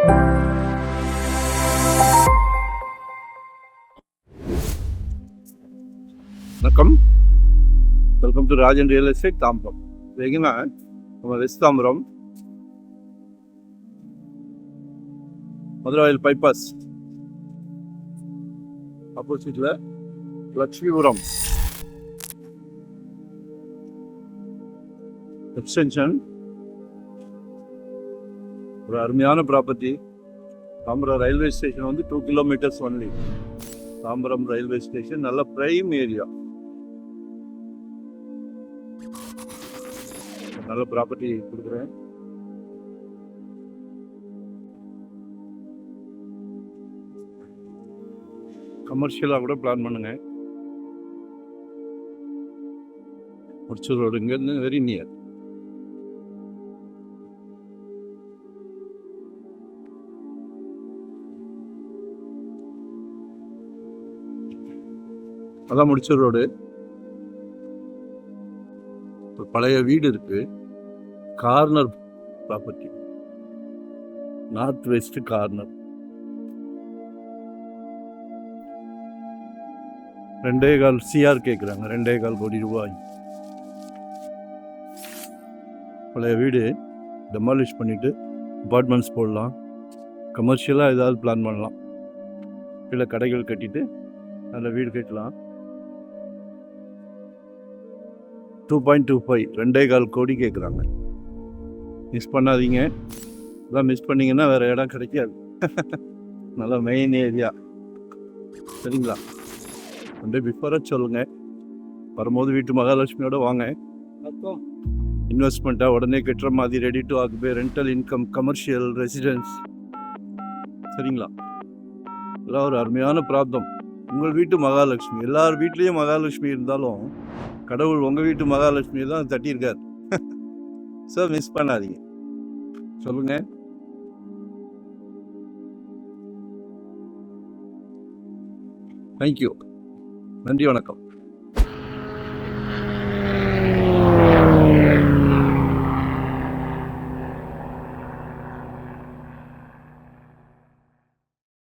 வணக்கம், welcome to Rajan real estate Tambaram. எங்கன்னா நம்ம வெஸ்ட் தாம்பரம் மதுராயில் பைபாஸ் ஆப்போசிட்ல லட்சுமிபுரம் எக்ஸ்டென்ஷன் ஒரு அருமையான ப்ராப்பர்ட்டி. தாம்பரம் ரயில்வே ஸ்டேஷன் வந்து 2 kilometres only. Tambaram railway station நல்ல பிரைம் ஏரியா, நல்ல ப்ராப்பர்ட்டி கொடுக்குறேன். கமர்ஷியலாக கூட பிளான் பண்ணுங்க. முடிச்சூர் ரோடு இங்கேருந்து வெரி நியர். அதான் முடிச்சூர் ரோடு. பழைய வீடு இருக்கு, corner property, north west corner. 2.25 CR கேட்குறாங்க, 2.25 கோடி ரூபாய். பழைய வீடு டெமாலிஷ் பண்ணிட்டு அப்பார்ட்மெண்ட்ஸ் போடலாம், கமர்ஷியலாக ஏதாவது பிளான் பண்ணலாம், இல்லை கடைகள் கட்டிட்டு அதில் வீடு கட்டலாம். 2.25 2.25 கோடி கேட்குறாங்க. மிஸ் பண்ணாதீங்க. அதான் மிஸ் பண்ணிங்கன்னா வேறு இடம் கிடைக்காது. நல்லா மெயின் ஏரியா, சரிங்களா? வந்து பிஃபோராக சொல்லுங்கள். வரும்போது வீட்டு மகாலட்சுமியோட வாங்க. இன்வெஸ்ட்மெண்ட்டாக உடனே கட்டுற மாதிரி ready to occupy, rental income, commercial, residence, சரிங்களா? இதெல்லாம் ஒரு அருமையான பிராப்தம். உங்கள் வீட்டு மகாலட்சுமி, எல்லார் வீட்லேயும் மகாலட்சுமி இருந்தாலும் கடவுள் உங்கள் வீட்டு மகாலட்சுமியை தான் தட்டியிருக்கார். ஸோ மிஸ் பண்ணாதீங்க. சொல்லுங்க. தேங்க்யூ, நன்றி, வணக்கம்.